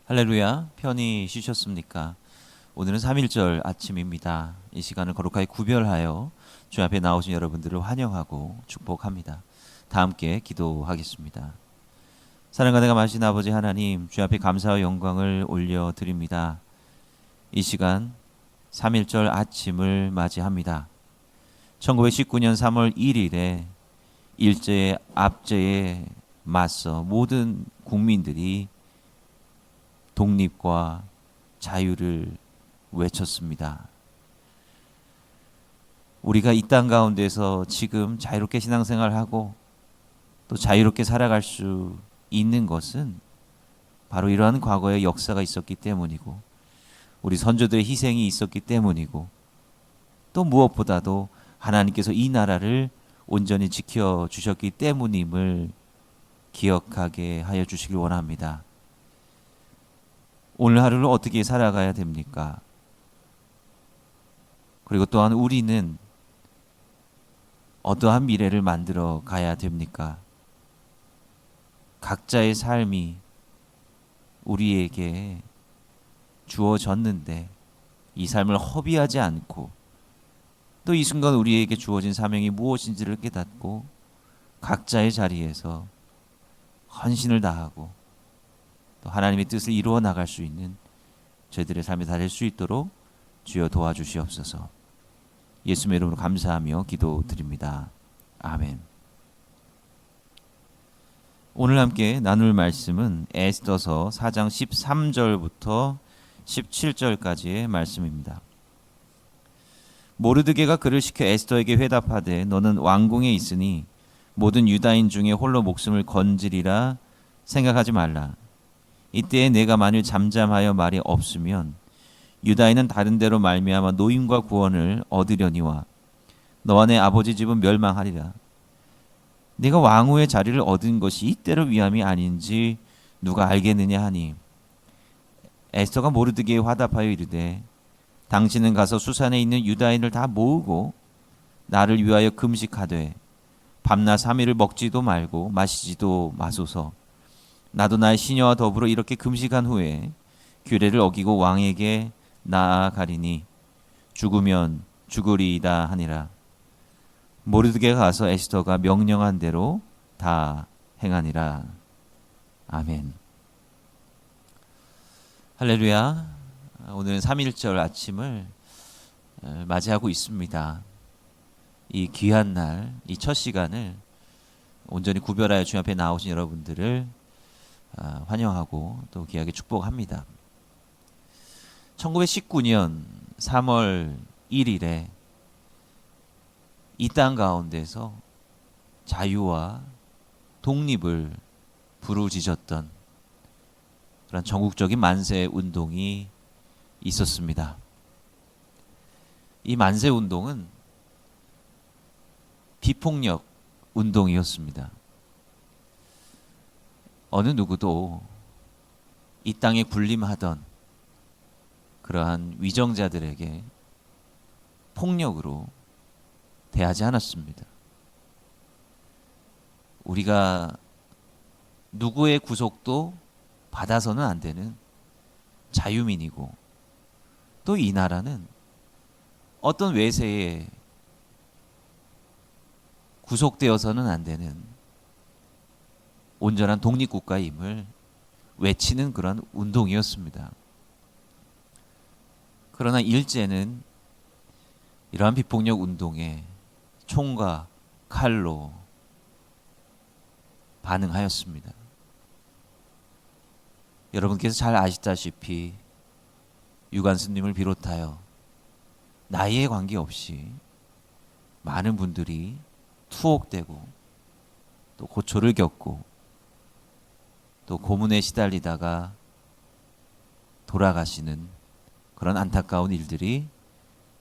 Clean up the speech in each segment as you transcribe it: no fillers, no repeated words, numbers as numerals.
할렐루야, 편히 쉬셨습니까? 오늘은 3.1절 아침입니다. 이 시간을 거룩하게 구별하여 주 앞에 나오신 여러분들을 환영하고 축복합니다. 다 함께 기도하겠습니다. 사랑과 내가 마신 아버지 하나님, 주 앞에 감사와 영광을 올려드립니다. 이 시간 3.1절 아침을 맞이합니다. 1919년 3월 1일에 일제의 압제에 맞서 모든 국민들이 독립과 자유를 외쳤습니다. 우리가 이 땅 가운데서 지금 자유롭게 신앙생활하고 또 자유롭게 살아갈 수 있는 것은 바로 이러한 과거의 역사가 있었기 때문이고 우리 선조들의 희생이 있었기 때문이고 또 무엇보다도 하나님께서 이 나라를 온전히 지켜주셨기 때문임을 기억하게 하여 주시길 원합니다. 오늘 하루를 어떻게 살아가야 됩니까? 그리고 또한 우리는 어떠한 미래를 만들어 가야 됩니까? 각자의 삶이 우리에게 주어졌는데 이 삶을 허비하지 않고 또 이 순간 우리에게 주어진 사명이 무엇인지를 깨닫고 각자의 자리에서 헌신을 다하고 또 하나님의 뜻을 이루어 나갈 수 있는 저희들의 삶이 다 될 수 있도록 주여 도와주시옵소서. 예수님의 이름으로 감사하며 기도드립니다. 아멘. 오늘 함께 나눌 말씀은 에스더서 4장 13절부터 17절까지의 말씀입니다. 모르드게가 그를 시켜 에스더에게 회답하되 너는 왕궁에 있으니 모든 유다인 중에 홀로 목숨을 건지리라 생각하지 말라. 이때에 내가 만일 잠잠하여 말이 없으면 유다인은 다른 데로 말미암아 노임과 구원을 얻으려니와 너와 내 아버지 집은 멸망하리라. 네가 왕후의 자리를 얻은 것이 이때를 위함이 아닌지 누가 알겠느냐 하니 에스더가 모르드게에 화답하여 이르되 당신은 가서 수산에 있는 유다인을 다 모으고 나를 위하여 금식하되 밤낮 3일을 먹지도 말고 마시지도 마소서. 나도 나의 시녀와 더불어 이렇게 금식한 후에 규례를 어기고 왕에게 나아가리니 죽으면 죽으리이다 하니라. 모르드게가 가서 에스더가 명령한 대로 다 행하니라. 아멘. 할렐루야. 오늘은 3.1절 아침을 맞이하고 있습니다. 이 귀한 날, 이 첫 시간을 온전히 구별하여 주님 앞에 나오신 여러분들을 환영하고 또 귀하게 축복합니다. 1919년 3월 1일에 이 땅 가운데서 자유와 독립을 부르짖었던 그런 전국적인 만세 운동이 있었습니다. 이 만세 운동은 비폭력 운동이었습니다. 어느 누구도 이 땅에 군림하던 그러한 위정자들에게 폭력으로 대하지 않았습니다. 우리가 누구의 구속도 받아서는 안 되는 자유민이고 또 이 나라는 어떤 외세에 구속되어서는 안 되는 온전한 독립국가임을 외치는 그런 운동이었습니다. 그러나 일제는 이러한 비폭력 운동에 총과 칼로 반응하였습니다. 여러분께서 잘 아시다시피 유관스님을 비롯하여 나이에 관계없이 많은 분들이 투옥되고 또 고초를 겪고 또 고문에 시달리다가 돌아가시는 그런 안타까운 일들이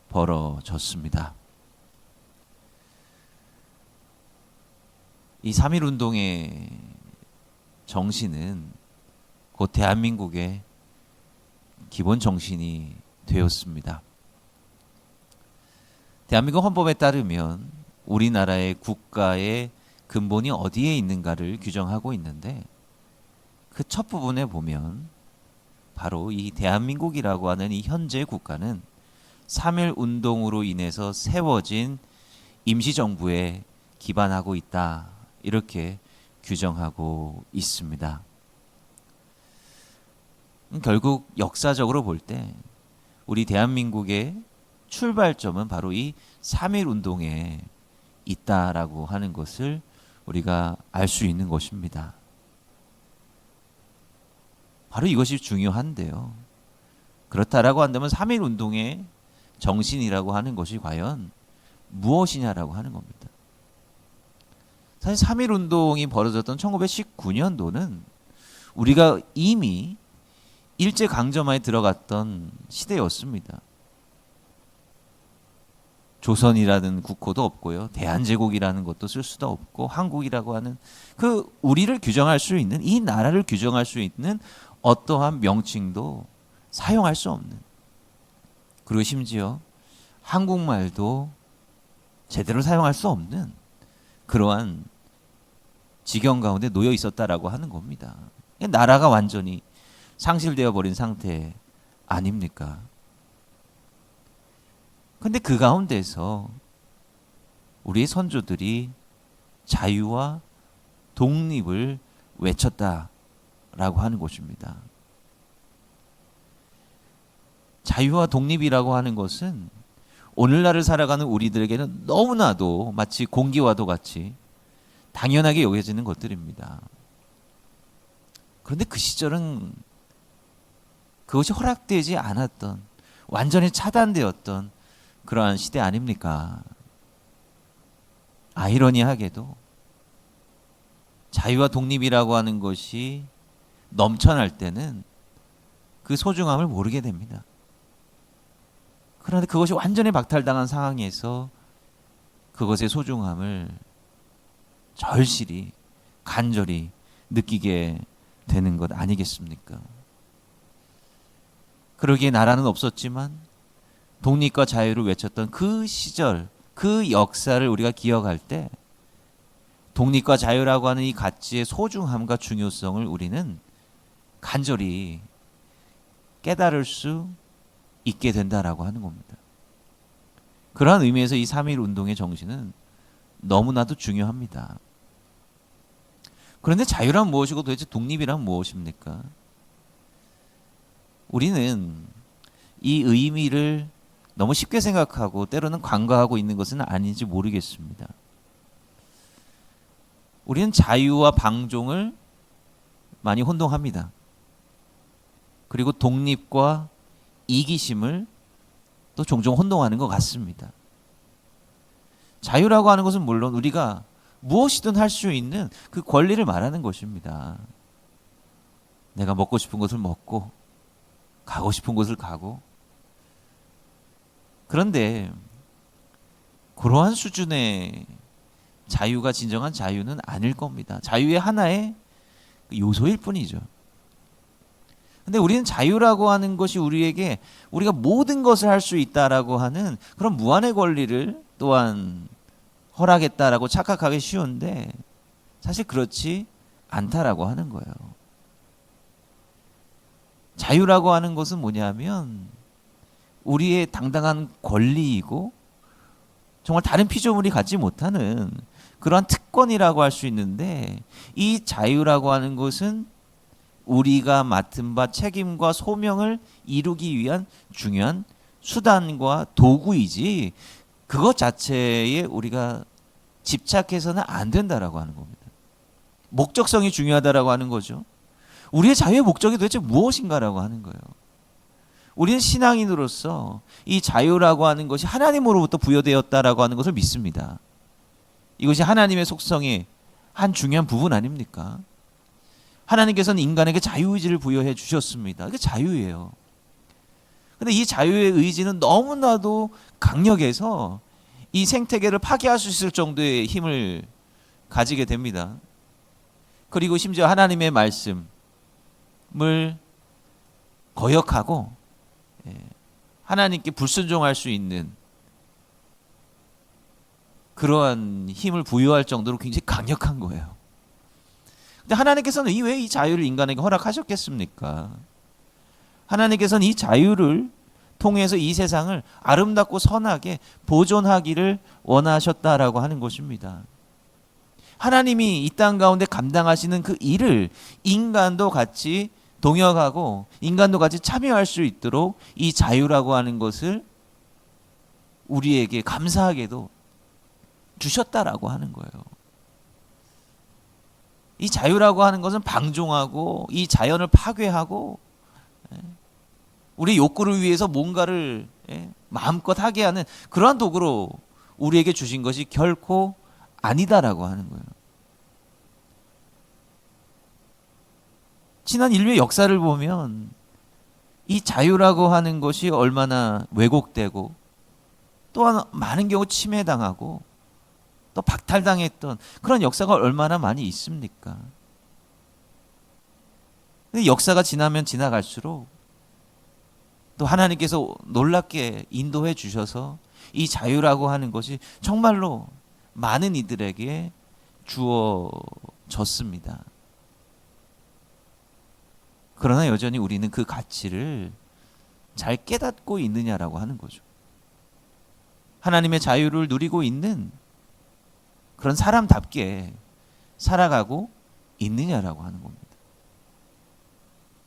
벌어졌습니다. 이 3.1 운동의 정신은 곧 대한민국의 기본 정신이 되었습니다. 대한민국 헌법에 따르면 우리나라의 국가의 근본이 어디에 있는가를 규정하고 있는데 그 첫 부분에 보면 바로 이 대한민국이라고 하는 이 현재 국가는 3.1 운동으로 인해서 세워진 임시정부에 기반하고 있다. 이렇게 규정하고 있습니다. 결국 역사적으로 볼 때 우리 대한민국의 출발점은 바로 이 3.1 운동에 있다라고 하는 것을 우리가 알 수 있는 것입니다. 바로 이것이 중요한데요. 그렇다라고 한다면 3.1 운동의 정신이라고 하는 것이 과연 무엇이냐라고 하는 겁니다. 사실 3.1 운동이 벌어졌던 1919년도는 우리가 이미 일제강점하에 들어갔던 시대였습니다. 조선이라는 국호도 없고요. 대한제국이라는 것도 쓸 수도 없고 한국이라고 하는 그 우리를 규정할 수 있는 이 나라를 규정할 수 있는 어떠한 명칭도 사용할 수 없는, 그리고 심지어 한국말도 제대로 사용할 수 없는 그러한 지경 가운데 놓여 있었다라고 하는 겁니다. 나라가 완전히 상실되어 버린 상태 아닙니까? 근데 그 가운데서 우리의 선조들이 자유와 독립을 외쳤다라고 하는 것입니다. 자유와 독립이라고 하는 것은 오늘날을 살아가는 우리들에게는 너무나도 마치 공기와도 같이 당연하게 여겨지는 것들입니다. 그런데 그 시절은 그것이 허락되지 않았던, 완전히 차단되었던 그러한 시대 아닙니까? 아이러니하게도 자유와 독립이라고 하는 것이 넘쳐날 때는 그 소중함을 모르게 됩니다. 그런데 그것이 완전히 박탈당한 상황에서 그것의 소중함을 절실히 간절히 느끼게 되는 것 아니겠습니까? 그러기에 나라는 없었지만 독립과 자유를 외쳤던 그 시절, 그 역사를 우리가 기억할 때 독립과 자유라고 하는 이 가치의 소중함과 중요성을 우리는 간절히 깨달을 수 있게 된다라고 하는 겁니다. 그러한 의미에서 이 3.1 운동의 정신은 너무나도 중요합니다. 그런데 자유란 무엇이고 도대체 독립이란 무엇입니까? 우리는 이 의미를 너무 쉽게 생각하고 때로는 간과하고 있는 것은 아닌지 모르겠습니다. 우리는 자유와 방종을 많이 혼동합니다. 그리고 독립과 이기심을 또 종종 혼동하는 것 같습니다. 자유라고 하는 것은 물론 우리가 무엇이든 할 수 있는 그 권리를 말하는 것입니다. 내가 먹고 싶은 것을 먹고 가고 싶은 곳을 가고. 그런데 그러한 수준의 자유가 진정한 자유는 아닐 겁니다. 자유의 하나의 요소일 뿐이죠. 근데 우리는 자유라고 하는 것이 우리에게 우리가 모든 것을 할 수 있다라고 하는 그런 무한의 권리를 또한 허락했다라고 착각하기 쉬운데 사실 그렇지 않다라고 하는 거예요. 자유라고 하는 것은 뭐냐면 우리의 당당한 권리이고 정말 다른 피조물이 갖지 못하는 그러한 특권이라고 할 수 있는데, 이 자유라고 하는 것은 우리가 맡은 바 책임과 소명을 이루기 위한 중요한 수단과 도구이지 그것 자체에 우리가 집착해서는 안 된다라고 하는 겁니다. 목적성이 중요하다라고 하는 거죠. 우리의 자유의 목적이 도대체 무엇인가라고 하는 거예요. 우리는 신앙인으로서 이 자유라고 하는 것이 하나님으로부터 부여되었다라고 하는 것을 믿습니다. 이것이 하나님의 속성의 한 중요한 부분 아닙니까? 하나님께서는 인간에게 자유의지를 부여해 주셨습니다. 이게 자유예요. 그런데 이 자유의 의지는 너무나도 강력해서 이 생태계를 파괴할 수 있을 정도의 힘을 가지게 됩니다. 그리고 심지어 하나님의 말씀을 거역하고 하나님께 불순종할 수 있는 그러한 힘을 부여할 정도로 굉장히 강력한 거예요. 근데 하나님께서는 왜 이 자유를 인간에게 허락하셨겠습니까? 하나님께서는 이 자유를 통해서 이 세상을 아름답고 선하게 보존하기를 원하셨다라고 하는 것입니다. 하나님이 이 땅 가운데 감당하시는 그 일을 인간도 같이 동역하고 인간도 같이 참여할 수 있도록 이 자유라고 하는 것을 우리에게 감사하게도 주셨다라고 하는 거예요. 이 자유라고 하는 것은 방종하고 이 자연을 파괴하고 우리 욕구를 위해서 뭔가를 마음껏 하게 하는 그러한 도구로 우리에게 주신 것이 결코 아니다라고 하는 거예요. 지난 인류의 역사를 보면 이 자유라고 하는 것이 얼마나 왜곡되고 또한 많은 경우 침해당하고 또 박탈당했던 그런 역사가 얼마나 많이 있습니까? 근데 역사가 지나면 지나갈수록 또 하나님께서 놀랍게 인도해 주셔서 이 자유라고 하는 것이 정말로 많은 이들에게 주어졌습니다. 그러나 여전히 우리는 그 가치를 잘 깨닫고 있느냐라고 하는 거죠. 하나님의 자유를 누리고 있는 그런 사람답게 살아가고 있느냐라고 하는 겁니다.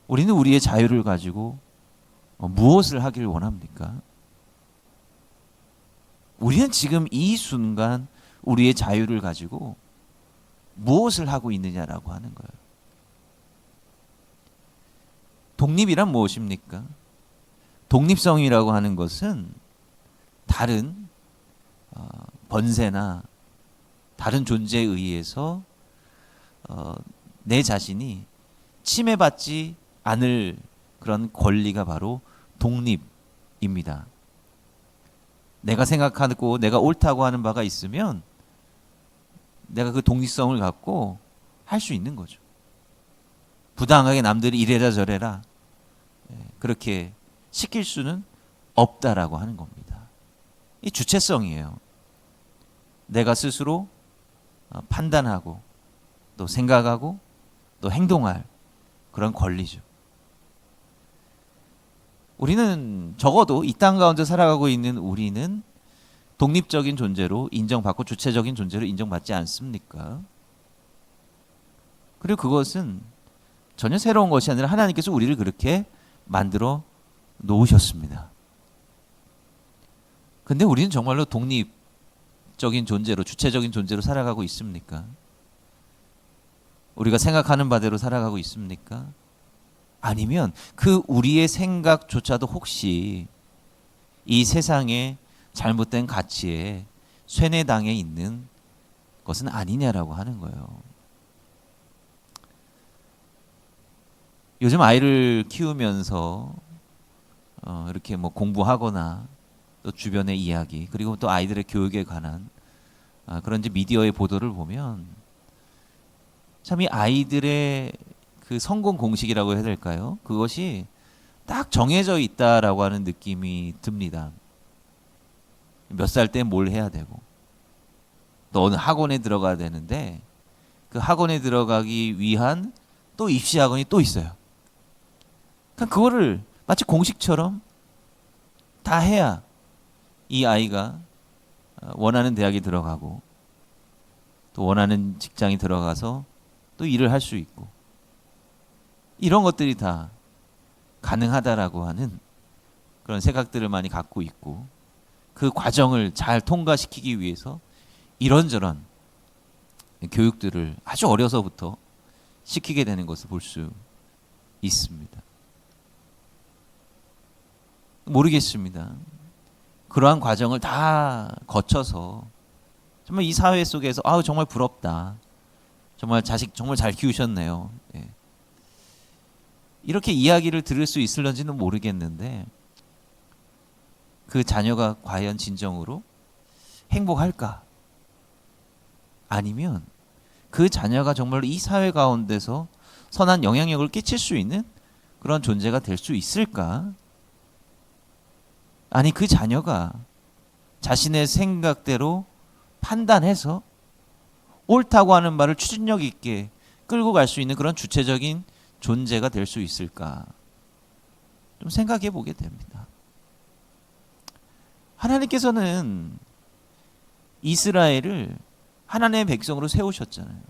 우리는 우리의 자유를 가지고 무엇을 하길 원합니까? 우리는 지금 이 순간 우리의 자유를 가지고 무엇을 하고 있느냐라고 하는 거예요. 독립이란 무엇입니까? 독립성이라고 하는 것은 다른 번세나 다른 존재에 의해서 내 자신이 침해받지 않을 그런 권리가 바로 독립입니다. 내가 생각하고 내가 옳다고 하는 바가 있으면 내가 그 독립성을 갖고 할 수 있는 거죠. 부당하게 남들이 이래라 저래라 그렇게 시킬 수는 없다라고 하는 겁니다. 이 주체성이에요. 내가 스스로 판단하고 또 생각하고 또 행동할 그런 권리죠. 우리는 적어도 이 땅 가운데 살아가고 있는 우리는 독립적인 존재로 인정받고 주체적인 존재로 인정받지 않습니까? 그리고 그것은 전혀 새로운 것이 아니라 하나님께서 우리를 그렇게 만들어 놓으셨습니다. 근데 우리는 정말로 독립적인 존재로 주체적인 존재로 살아가고 있습니까? 우리가 생각하는 바대로 살아가고 있습니까? 아니면 그 우리의 생각조차도 혹시 이 세상의 잘못된 가치에 쇠뇌당해 있는 것은 아니냐라고 하는 거예요. 요즘 아이를 키우면서 이렇게 뭐 공부하거나 또 주변의 이야기 그리고 또 아이들의 교육에 관한 그런 이제 미디어의 보도를 보면 참 이 아이들의 그 성공 공식이라고 해야 될까요? 그것이 딱 정해져 있다라고 하는 느낌이 듭니다. 몇 살 때 뭘 해야 되고 또 어느 학원에 들어가야 되는데 그 학원에 들어가기 위한 또 입시 학원이 또 있어요. 그러니까 그거를 마치 공식처럼 다 해야 이 아이가 원하는 대학에 들어가고 또 원하는 직장에 들어가서 또 일을 할 수 있고 이런 것들이 다 가능하다라고 하는 그런 생각들을 많이 갖고 있고 그 과정을 잘 통과시키기 위해서 이런저런 교육들을 아주 어려서부터 시키게 되는 것을 볼 수 있습니다. 모르겠습니다. 그러한 과정을 다 거쳐서 정말 이 사회 속에서 정말 부럽다. 정말 자식 정말 잘 키우셨네요. 예. 이렇게 이야기를 들을 수 있을런지는 모르겠는데 그 자녀가 과연 진정으로 행복할까? 아니면 그 자녀가 정말로 이 사회 가운데서 선한 영향력을 끼칠 수 있는 그런 존재가 될 수 있을까? 아니 그 자녀가 자신의 생각대로 판단해서 옳다고 하는 말을 추진력 있게 끌고 갈 수 있는 그런 주체적인 존재가 될 수 있을까? 좀 생각해 보게 됩니다. 하나님께서는 이스라엘을 하나님의 백성으로 세우셨잖아요.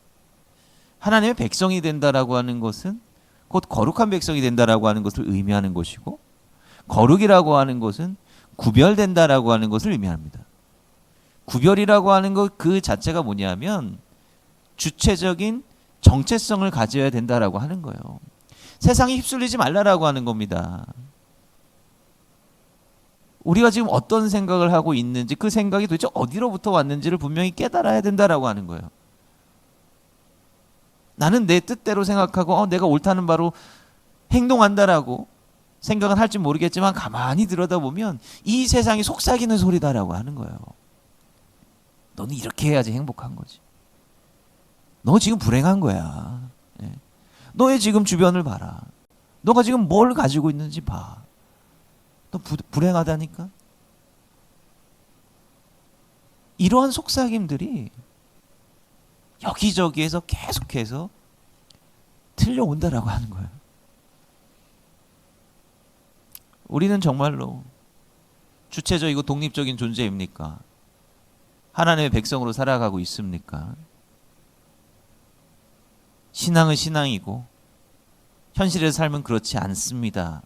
하나님의 백성이 된다라고 하는 것은 곧 거룩한 백성이 된다라고 하는 것을 의미하는 것이고, 거룩이라고 하는 것은 구별된다라고 하는 것을 의미합니다. 구별이라고 하는 것 그 자체가 뭐냐면 주체적인 정체성을 가져야 된다라고 하는 거예요. 세상에 휩쓸리지 말라라고 하는 겁니다. 우리가 지금 어떤 생각을 하고 있는지, 그 생각이 도대체 어디로부터 왔는지를 분명히 깨달아야 된다라고 하는 거예요. 나는 내 뜻대로 생각하고 내가 옳다는 바로 행동한다라고 생각은 할지 모르겠지만 가만히 들여다보면 이 세상이 속삭이는 소리다라고 하는 거예요. 너는 이렇게 해야지 행복한 거지. 너 지금 불행한 거야. 너의 지금 주변을 봐라. 너가 지금 뭘 가지고 있는지 봐. 너 불행하다니까? 이러한 속삭임들이 여기저기에서 계속해서 들려온다라고 하는 거예요. 우리는 정말로 주체적이고 독립적인 존재입니까? 하나님의 백성으로 살아가고 있습니까? 신앙은 신앙이고 현실의 삶은 그렇지 않습니다.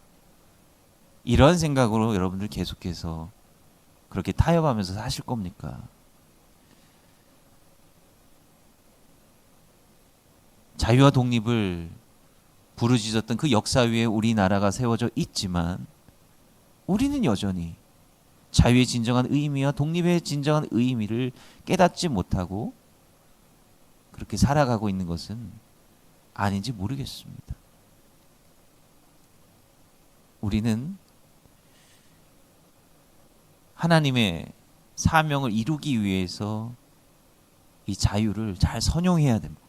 이러한 생각으로 여러분들 계속해서 그렇게 타협하면서 사실 겁니까? 자유와 독립을 부르짖었던 그 역사 위에 우리나라가 세워져 있지만 우리는 여전히 자유의 진정한 의미와 독립의 진정한 의미를 깨닫지 못하고 그렇게 살아가고 있는 것은 아닌지 모르겠습니다. 우리는 하나님의 사명을 이루기 위해서 이 자유를 잘 선용해야 됩니다.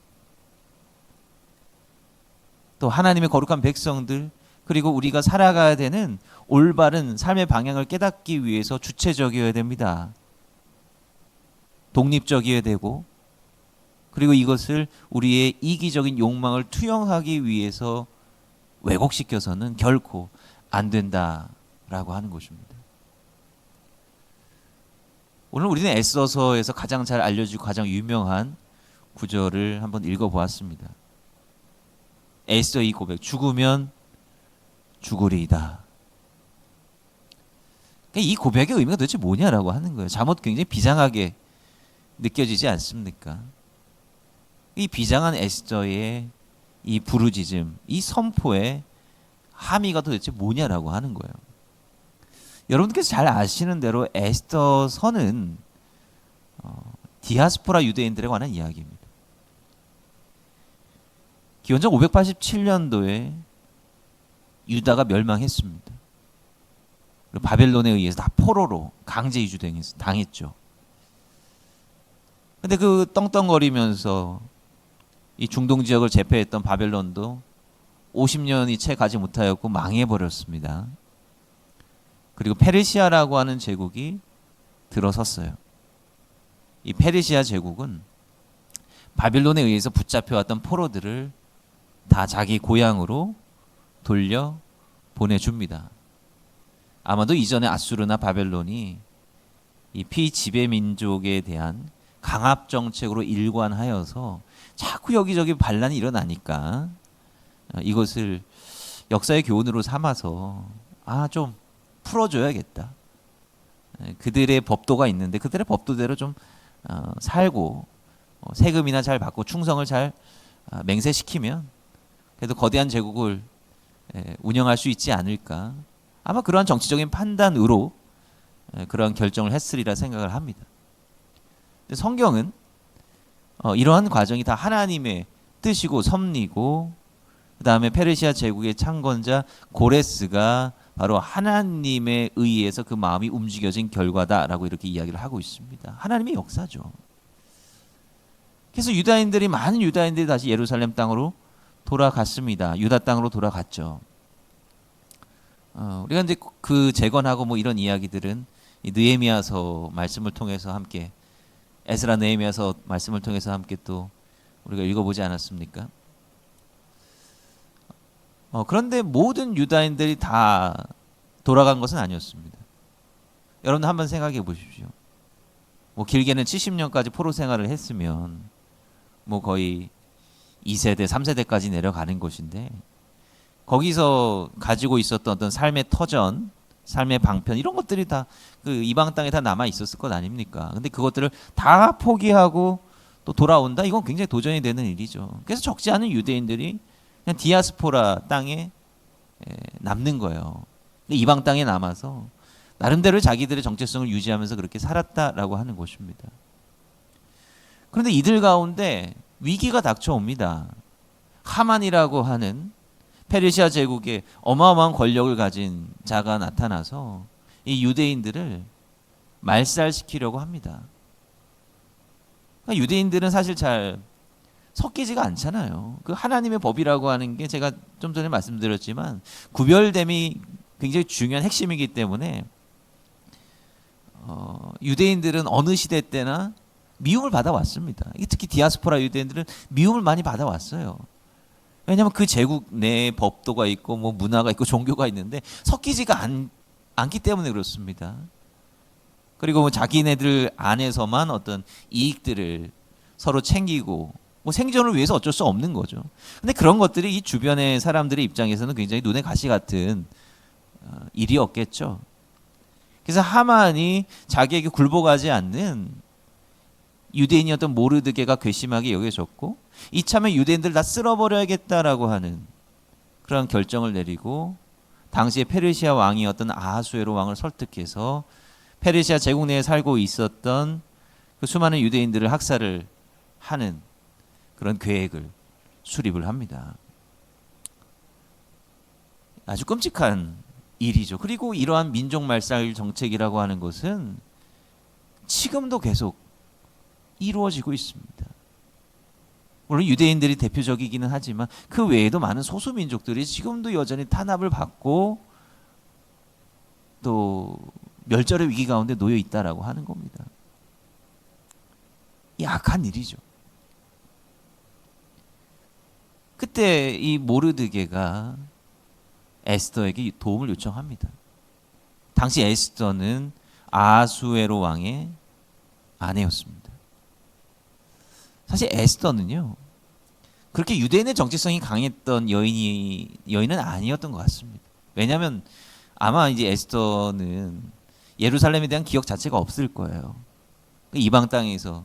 또 하나님의 거룩한 백성들, 그리고 우리가 살아가야 되는 올바른 삶의 방향을 깨닫기 위해서 주체적이어야 됩니다. 독립적이어야 되고, 그리고 이것을 우리의 이기적인 욕망을 투영하기 위해서 왜곡시켜서는 결코 안 된다라고 하는 것입니다. 오늘 우리는 에스더서에서 가장 잘 알려지고 가장 유명한 구절을 한번 읽어보았습니다. 에스더의 고백, 죽으면 죽으리이다. 이 고백의 의미가 도대체 뭐냐라고 하는 거예요. 잠옷 굉장히 비장하게 느껴지지 않습니까? 이 비장한 에스더의 이 부르짖음, 이 선포의 함의가 도대체 뭐냐라고 하는 거예요. 여러분께서 잘 아시는 대로 에스더서는 디아스포라 유대인들에 관한 이야기입니다. 기원전 587년도에 유다가 멸망했습니다. 그리고 바벨론에 의해서 다 포로로 강제 이주당했죠. 근데 그 떵떵거리면서 이 중동 지역을 제패했던 바벨론도 50년이 채 가지 못하였고 망해버렸습니다. 그리고 페르시아라고 하는 제국이 들어섰어요. 이 페르시아 제국은 바빌론에 의해서 붙잡혀왔던 포로들을 다 자기 고향으로 돌려 보내줍니다. 아마도 이전에 아수르나 바벨론이 이 피지배 민족에 대한 강압 정책으로 일관하여서 자꾸 여기저기 반란이 일어나니까 이것을 역사의 교훈으로 삼아서 좀 풀어줘야겠다. 그들의 법도가 있는데 그들의 법도대로 좀 살고 세금이나 잘 받고 충성을 잘 맹세시키면 그래도 거대한 제국을 운영할 수 있지 않을까. 아마 그러한 정치적인 판단으로 그러한 결정을 했으리라 생각을 합니다. 근데 성경은 이러한 과정이 다 하나님의 뜻이고 섭리고, 그 다음에 페르시아 제국의 창건자 고레스가 바로 하나님에 의해서 그 마음이 움직여진 결과다라고 이렇게 이야기를 하고 있습니다. 하나님의 역사죠. 그래서 많은 유다인들이 다시 예루살렘 땅으로 돌아갔습니다. 유다 땅으로 돌아갔죠. 우리가 이제 그 재건하고 뭐 이런 이야기들은 이 느헤미야서 말씀을 통해서 함께, 에스라 느헤미야서 말씀을 통해서 함께 또 우리가 읽어보지 않았습니까? 그런데 모든 유다인들이 다 돌아간 것은 아니었습니다. 여러분 한번 생각해 보십시오. 뭐 길게는 70년까지 포로 생활을 했으면 뭐 거의 2세대, 3세대까지 내려가는 것인데 거기서 가지고 있었던 어떤 삶의 터전, 삶의 방편 이런 것들이 다 그 이방 땅에 다 남아 있었을 것 아닙니까? 근데 그것들을 다 포기하고 또 돌아온다? 이건 굉장히 도전이 되는 일이죠. 그래서 적지 않은 유대인들이 그냥 디아스포라 땅에 남는 거예요. 이방 땅에 남아서 나름대로 자기들의 정체성을 유지하면서 그렇게 살았다라고 하는 것입니다. 그런데 이들 가운데 위기가 닥쳐옵니다. 하만이라고 하는 페르시아 제국의 어마어마한 권력을 가진 자가 나타나서 이 유대인들을 말살시키려고 합니다. 그러니까 유대인들은 사실 잘 섞이지가 않잖아요. 그 하나님의 법이라고 하는 게 제가 좀 전에 말씀드렸지만 구별됨이 굉장히 중요한 핵심이기 때문에 유대인들은 어느 시대 때나 미움을 받아왔습니다. 특히 디아스포라 유대인들은 미움을 많이 받아왔어요. 왜냐하면 그 제국 내에 법도가 있고 뭐 문화가 있고 종교가 있는데 섞이지가 않기 때문에 그렇습니다. 그리고 뭐 자기네들 안에서만 어떤 이익들을 서로 챙기고 뭐 생존을 위해서 어쩔 수 없는 거죠. 근데 그런 것들이 이 주변의 사람들의 입장에서는 굉장히 눈에 가시 같은 일이었겠죠. 그래서 하만이 자기에게 굴복하지 않는 유대인이었던 모르드게가 괘씸하게 여겨졌고 이참에 유대인들 다 쓸어버려야겠다라고 하는 그런 결정을 내리고 당시에 페르시아 왕이었던 아하수에로 왕을 설득해서 페르시아 제국 내에 살고 있었던 그 수많은 유대인들을 학살을 하는 그런 계획을 수립을 합니다. 아주 끔찍한 일이죠. 그리고 이러한 민족 말살 정책이라고 하는 것은 지금도 계속 이루어지고 있습니다. 물론 유대인들이 대표적이기는 하지만 그 외에도 많은 소수 민족들이 지금도 여전히 탄압을 받고 또 멸절의 위기 가운데 놓여 있다라고 하는 겁니다. 이 악한 일이죠. 그때 이 모르드게가 에스더에게 도움을 요청합니다. 당시 에스더는 아하수에로 왕의 아내였습니다. 사실 에스더는요 그렇게 유대인의 정체성이 강했던 여인은 아니었던 것 같습니다. 왜냐하면 아마 이제 에스더는 예루살렘에 대한 기억 자체가 없을 거예요. 이방 땅에서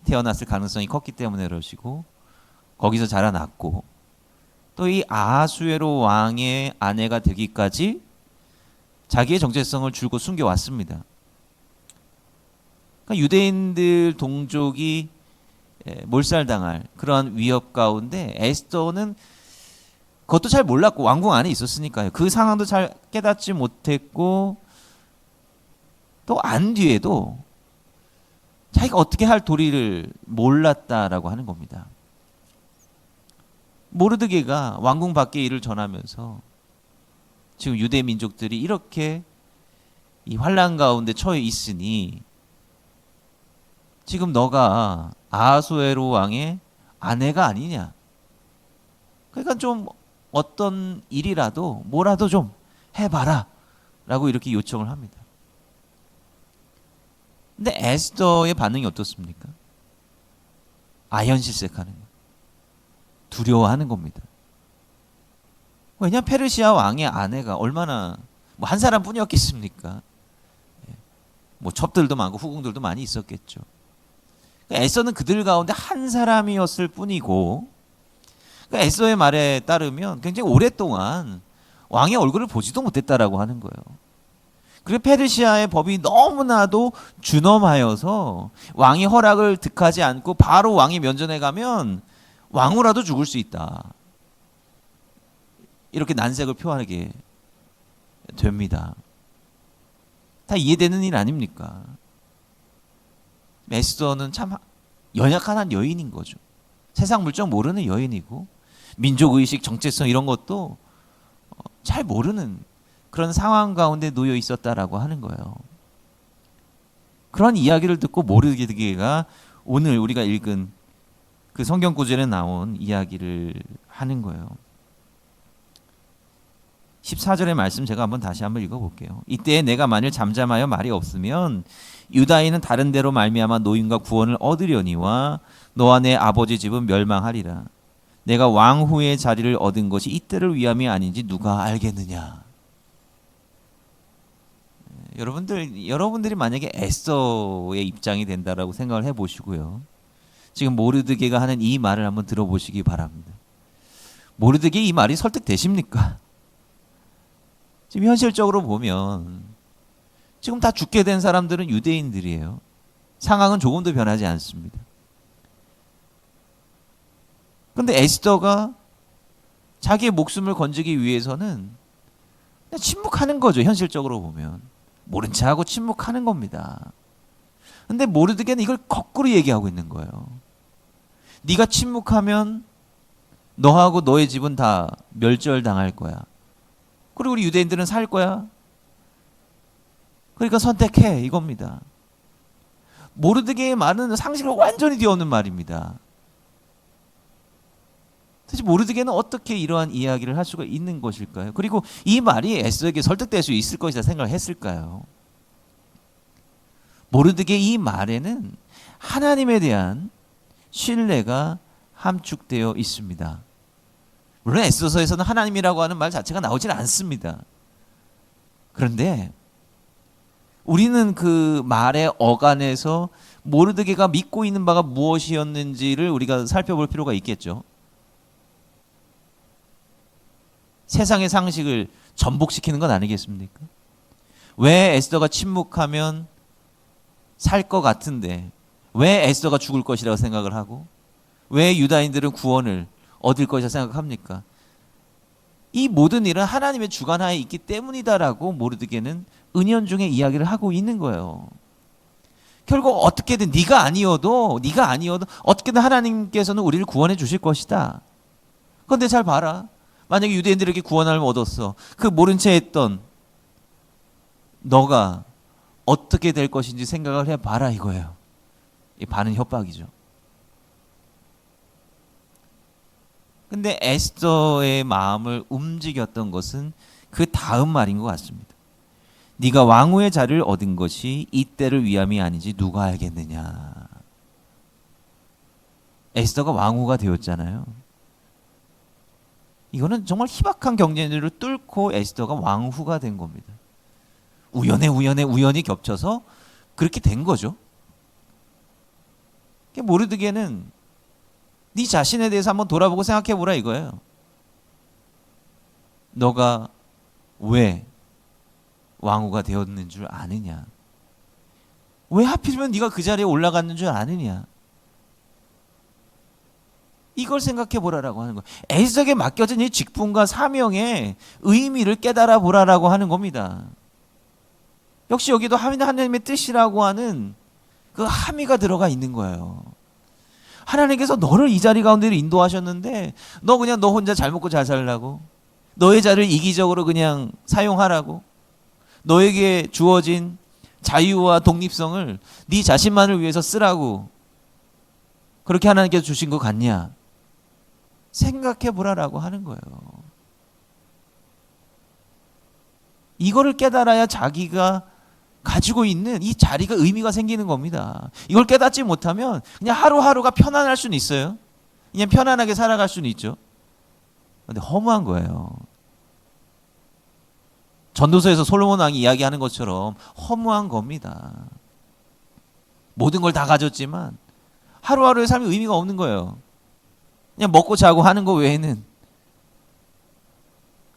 태어났을 가능성이 컸기 때문에 그러시고 거기서 자라났고 또 이 아하수에로 왕의 아내가 되기까지 자기의 정체성을 줄곧 숨겨왔습니다. 그러니까 유대인들 동족이 몰살당할 그러한 위협 가운데 에스더는 그것도 잘 몰랐고 왕궁 안에 있었으니까요. 그 상황도 잘 깨닫지 못했고 또 안 뒤에도 자기가 어떻게 할 도리를 몰랐다라고 하는 겁니다. 모르드게가 왕궁 밖에 일을 전하면서 지금 유대 민족들이 이렇게 이 환난 가운데 처해 있으니 지금 너가 아하수에로 왕의 아내가 아니냐. 그러니까 좀 어떤 일이라도 뭐라도 좀 해봐라 라고 이렇게 요청을 합니다. 근데 에스더의 반응이 어떻습니까? 아연실색하는 거예요. 두려워하는 겁니다. 왜냐하면 페르시아 왕의 아내가 얼마나 뭐 한 사람뿐이었겠습니까? 뭐 첩들도 많고 후궁들도 많이 있었겠죠. 에스더는 그들 가운데 한 사람이었을 뿐이고 에스더의 말에 따르면 굉장히 오랫동안 왕의 얼굴을 보지도 못했다라고 하는 거예요. 그리고 페르시아의 법이 너무나도 준엄하여서 왕의 허락을 득하지 않고 바로 왕이 면전에 가면 왕후라도 죽을 수 있다. 이렇게 난색을 표하게 됩니다. 다 이해되는 일 아닙니까? 에스더는 참 연약한 한 여인인 거죠. 세상 물정 모르는 여인이고 민족의식, 정체성 이런 것도 잘 모르는 그런 상황 가운데 놓여 있었다라고 하는 거예요. 그런 이야기를 듣고 모르드게가 오늘 우리가 읽은 그 성경 구절에 나온 이야기를 하는 거예요. 14절의 말씀 제가 다시 한번 읽어볼게요. 이때에 내가 만일 잠잠하여 말이 없으면 유다인은 다른 데로 말미암아 노임과 구원을 얻으려니와 너와 내 아버지 집은 멸망하리라. 내가 왕후의 자리를 얻은 것이 이때를 위함이 아닌지 누가 알겠느냐. 여러분들이 만약에 에스더의 입장이 된다라고 생각을 해보시고요. 지금 모르드게가 하는 이 말을 한번 들어보시기 바랍니다. 모르드게 이 말이 설득되십니까? 지금 현실적으로 보면 지금 다 죽게 된 사람들은 유대인들이에요. 상황은 조금도 변하지 않습니다. 그런데 에스더가 자기의 목숨을 건지기 위해서는 그냥 침묵하는 거죠. 현실적으로 보면 모른 척하고 침묵하는 겁니다. 근데 모르드게는 이걸 거꾸로 얘기하고 있는 거예요. 네가 침묵하면 너하고 너의 집은 다 멸절당할 거야. 그리고 우리 유대인들은 살 거야. 그러니까 선택해, 이겁니다. 모르드게의 말은 상식을 완전히 뒤엎는 말입니다. 도대체 모르드게는 어떻게 이러한 이야기를 할 수가 있는 것일까요? 그리고 이 말이 에스더에게 설득될 수 있을 것이다 생각을 했을까요? 모르드게 이 말에는 하나님에 대한 신뢰가 함축되어 있습니다. 물론 에스더서에서는 하나님이라고 하는 말 자체가 나오질 않습니다. 그런데 우리는 그 말의 어간에서 모르드게가 믿고 있는 바가 무엇이었는지를 우리가 살펴볼 필요가 있겠죠. 세상의 상식을 전복시키는 건 아니겠습니까? 왜 에스더가 침묵하면 살 것 같은데 왜 에스더가 죽을 것이라고 생각을 하고 왜 유다인들은 구원을 얻을 것이라 생각합니까? 이 모든 일은 하나님의 주관하에 있기 때문이다라고 모르드게는 은연중에 이야기를 하고 있는 거예요. 결국 어떻게든 네가 아니어도 어떻게든 하나님께서는 우리를 구원해 주실 것이다. 그런데 잘 봐라. 만약에 유대인들에게 구원을 얻었어. 그 모른 채 했던 너가 어떻게 될 것인지 생각을 해봐라 이거예요. 이 반은 협박이죠. 근데 에스더의 마음을 움직였던 것은 그 다음 말인 것 같습니다. 네가 왕후의 자리를 얻은 것이 이때를 위함이 아니지 누가 알겠느냐. 에스더가 왕후가 되었잖아요. 이거는 정말 희박한 경쟁률을 뚫고 에스더가 왕후가 된 겁니다. 우연히 겹쳐서 그렇게 된 거죠. 모르드게는 네 자신에 대해서 한번 돌아보고 생각해 보라 이거예요. 너가 왜 왕후가 되었는 줄 아느냐? 왜 하필이면 네가 그 자리에 올라갔는 줄 아느냐? 이걸 생각해 보라라고 하는 거예요. 에스더에게 맡겨진 이 직분과 사명의 의미를 깨달아 보라라고 하는 겁니다. 역시 여기도 하나님의 뜻이라고 하는 그 함의가 들어가 있는 거예요. 하나님께서 너를 이 자리 가운데로 인도하셨는데 너 그냥 너 혼자 잘 먹고 잘 살라고 너의 자리를 이기적으로 그냥 사용하라고 너에게 주어진 자유와 독립성을 네 자신만을 위해서 쓰라고 그렇게 하나님께서 주신 것 같냐? 생각해 보라라고 하는 거예요. 이거를 깨달아야 자기가 가지고 있는 이 자리가 의미가 생기는 겁니다. 이걸 깨닫지 못하면 그냥 하루하루가 편안할 수는 있어요. 그냥 편안하게 살아갈 수는 있죠. 근데 허무한 거예요. 전도서에서 솔로몬 왕이 이야기하는 것처럼 허무한 겁니다. 모든 걸 다 가졌지만 하루하루의 삶이 의미가 없는 거예요. 그냥 먹고 자고 하는 거 외에는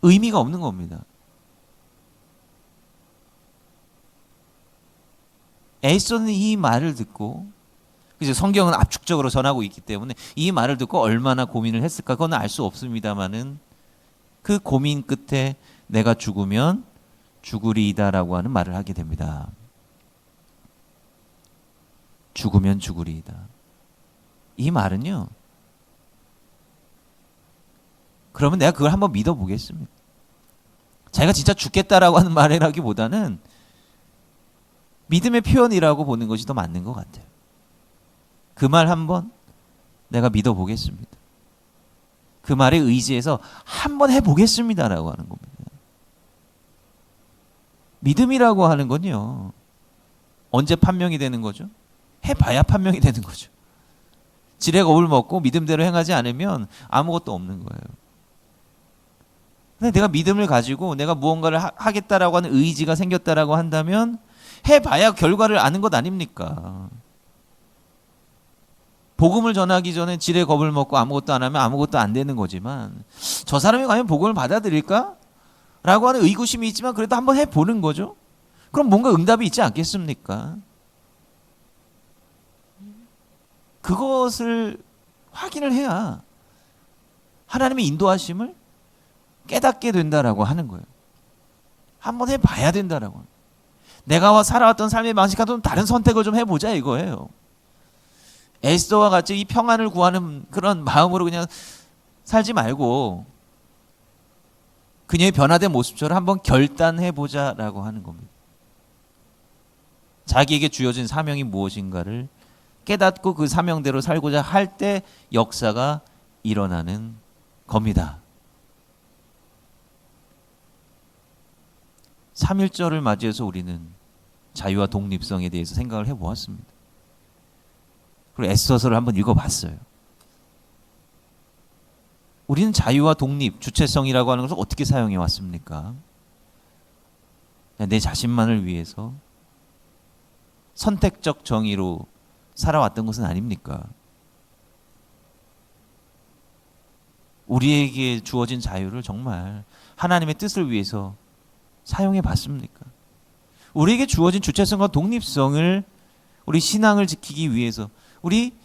의미가 없는 겁니다. 에스더는 이 말을 듣고 그래서 성경은 압축적으로 전하고 있기 때문에 이 말을 듣고 얼마나 고민을 했을까 그건 알 수 없습니다만은 그 고민 끝에 내가 죽으면 죽으리이다라고 하는 말을 하게 됩니다. 죽으면 죽으리이다. 이 말은요. 그러면 내가 그걸 한번 믿어보겠습니다. 자기가 진짜 죽겠다라고 하는 말이라기보다는 믿음의 표현이라고 보는 것이 더 맞는 것 같아요. 그 말 한번 내가 믿어보겠습니다. 그 말에 의지해서 한번 해보겠습니다라고 하는 겁니다. 믿음이라고 하는 건요, 언제 판명이 되는 거죠? 해봐야 판명이 되는 거죠. 지레 겁을 먹고 믿음대로 행하지 않으면 아무것도 없는 거예요. 근데 내가 믿음을 가지고 내가 무언가를 하겠다라고 하는 의지가 생겼다라고 한다면 해봐야 결과를 아는 것 아닙니까? 복음을 전하기 전에 지레 겁을 먹고 아무것도 안 하면 아무것도 안 되는 거지만, 저 사람이 과연 복음을 받아들일까? 라고 하는 의구심이 있지만 그래도 한번 해보는 거죠. 그럼 뭔가 응답이 있지 않겠습니까? 그것을 확인을 해야 하나님의 인도하심을 깨닫게 된다라고 하는 거예요. 한번 해봐야 된다라고. 내가 살아왔던 삶의 방식과 좀 다른 선택을 좀 해보자 이거예요. 에스더와 같이 이 평안을 구하는 그런 마음으로 그냥 살지 말고 그녀의 변화된 모습처럼 한번 결단해보자라고 하는 겁니다. 자기에게 주어진 사명이 무엇인가를 깨닫고 그 사명대로 살고자 할 때 역사가 일어나는 겁니다. 3.1절을 맞이해서 우리는 자유와 독립성에 대해서 생각을 해보았습니다. 그리고 애써서를 한번 읽어봤어요. 우리는 자유와 독립, 주체성이라고 하는 것을 어떻게 사용해 왔습니까? 내 자신만을 위해서 선택적 정의로 살아왔던 것은 아닙니까? 우리에게 주어진 자유를 정말 하나님의 뜻을 위해서 사용해 봤습니까? 우리에게 주어진 주체성과 독립성을 우리 신앙을 지키기 위해서, 우리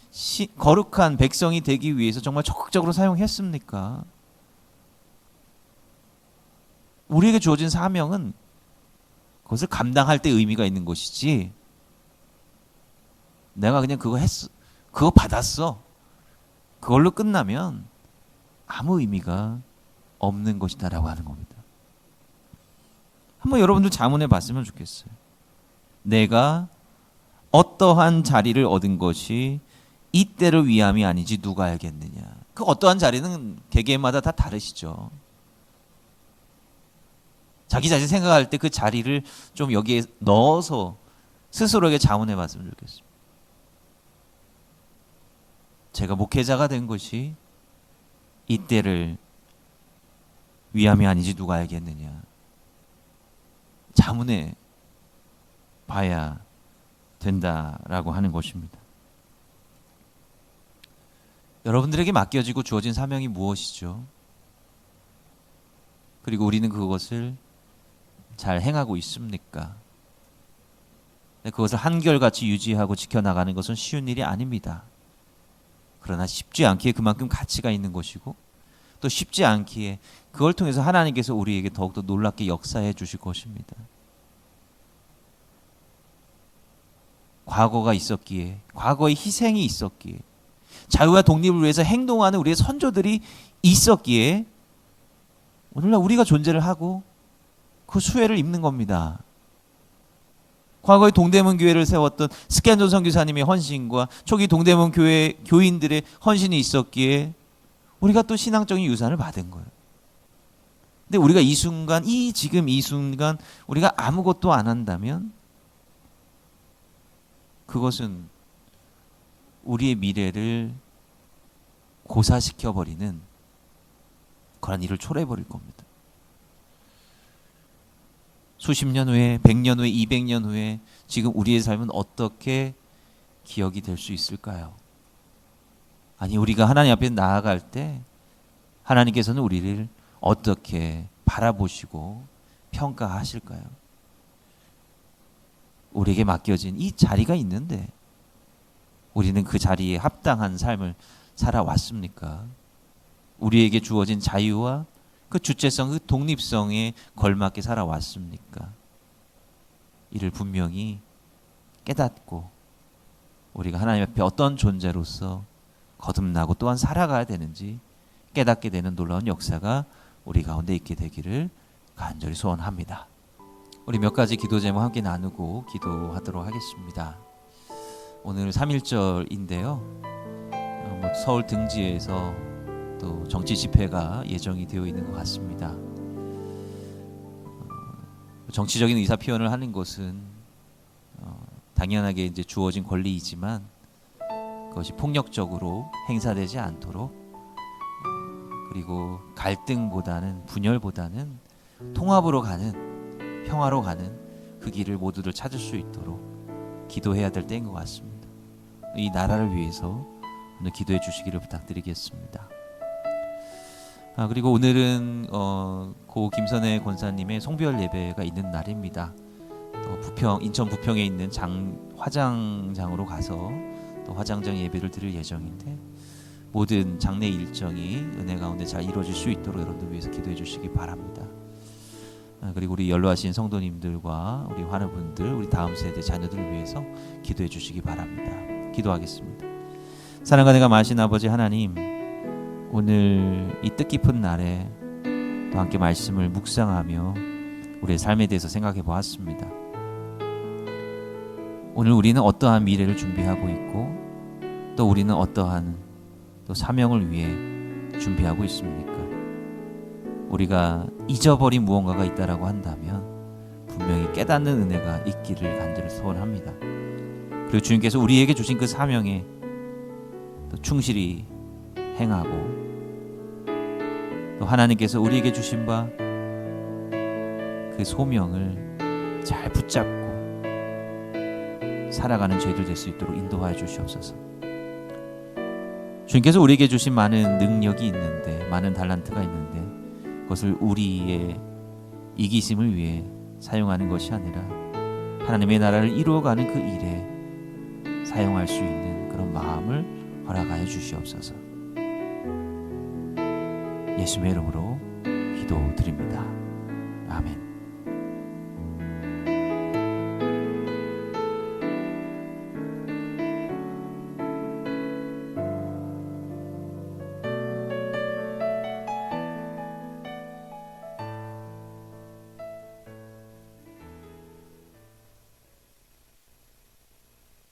거룩한 백성이 되기 위해서 정말 적극적으로 사용했습니까? 우리에게 주어진 사명은 그것을 감당할 때 의미가 있는 것이지, 내가 그냥 그거 했어, 그거 받았어, 그걸로 끝나면 아무 의미가 없는 것이다라고 하는 겁니다. 한번 여러분들 자문해 봤으면 좋겠어요. 내가 어떠한 자리를 얻은 것이 이때를 위함이 아닌지 누가 알겠느냐. 그 어떠한 자리는 개개인마다 다 다르시죠. 자기 자신 생각할 때 그 자리를 좀 여기에 넣어서 스스로에게 자문해 봤으면 좋겠습니다. 제가 목회자가 된 것이 이때를 위함이 아닌지 누가 알겠느냐. 자문해 봐야 된다라고 하는 것입니다. 여러분들에게 맡겨지고 주어진 사명이 무엇이죠? 그리고 우리는 그것을 잘 행하고 있습니까? 그것을 한결같이 유지하고 지켜나가는 것은 쉬운 일이 아닙니다. 그러나 쉽지 않기에 그만큼 가치가 있는 것이고, 또 쉽지 않기에 그걸 통해서 하나님께서 우리에게 더욱더 놀랍게 역사해 주실 것입니다. 과거가 있었기에, 과거의 희생이 있었기에, 자유와 독립을 위해서 행동하는 우리의 선조들이 있었기에 오늘날 우리가 존재를 하고 그 수혜를 입는 겁니다. 과거에 동대문 교회를 세웠던 스캔존 선교사님의 헌신과 초기 동대문 교회 교인들의 헌신이 있었기에 우리가 또 신앙적인 유산을 받은 거예요. 근데 우리가 이 순간, 지금 이 순간 우리가 아무것도 안 한다면 그것은 우리의 미래를 고사시켜버리는 그런 일을 초래해버릴 겁니다. 수십 년 후에, 100년 후에, 200년 후에 지금 우리의 삶은 어떻게 기억이 될 수 있을까요? 아니, 우리가 하나님 앞에 나아갈 때 하나님께서는 우리를 어떻게 바라보시고 평가하실까요? 우리에게 맡겨진 이 자리가 있는데 우리는 그 자리에 합당한 삶을 살아왔습니까? 우리에게 주어진 자유와 그 주체성, 그 독립성에 걸맞게 살아왔습니까? 이를 분명히 깨닫고 우리가 하나님 앞에 어떤 존재로서 거듭나고 또한 살아가야 되는지 깨닫게 되는 놀라운 역사가 우리 가운데 있게 되기를 간절히 소원합니다. 우리 몇 가지 기도 제목 함께 나누고 기도하도록 하겠습니다. 오늘 3.1절인데요. 서울 등지에서 또 정치 집회가 예정이 되어 있는 것 같습니다. 정치적인 의사 표현을 하는 것은 당연하게 이제 주어진 권리이지만 그것이 폭력적으로 행사되지 않도록 그리고 갈등보다는 분열보다는 통합으로 가는 평화로 가는 그 길을 모두들 찾을 수 있도록 기도해야 될 때인 것 같습니다. 이 나라를 위해서 오늘 기도해 주시기를 부탁드리겠습니다. 그리고 오늘은 고 김선혜 권사님의 송별 예배가 있는 날입니다. 인천 부평에 있는 화장장으로 가서 또 화장장 예배를 드릴 예정인데 모든 장례 일정이 은혜 가운데 잘 이루어질 수 있도록 여러분들 위해서 기도해 주시기 바랍니다. 그리고 우리 연로하신 성도님들과 우리 환우분들, 우리 다음 세대 자녀들을 위해서 기도해 주시기 바랍니다. 기도하겠습니다. 사랑과 내가 마신 아버지 하나님, 오늘 이 뜻깊은 날에 또 함께 말씀을 묵상하며 우리의 삶에 대해서 생각해 보았습니다. 오늘 우리는 어떠한 미래를 준비하고 있고 또 우리는 어떠한 또 사명을 위해 준비하고 있습니까? 우리가 잊어버린 무언가가 있다라고 한다면 분명히 깨닫는 은혜가 있기를 간절히 소원합니다. 그리고 주님께서 우리에게 주신 그 사명에 또 충실히 행하고 또 하나님께서 우리에게 주신 바 그 소명을 잘 붙잡고 살아가는 저희들 될 수 있도록 인도하여 주시옵소서. 주님께서 우리에게 주신 많은 능력이 있는데, 많은 달란트가 있는데 그것을 우리의 이기심을 위해 사용하는 것이 아니라 하나님의 나라를 이루어가는 그 일에 사용할 수 있는 그런 마음을 허락하여 주시옵소서. 예수님의 이름으로 기도드립니다.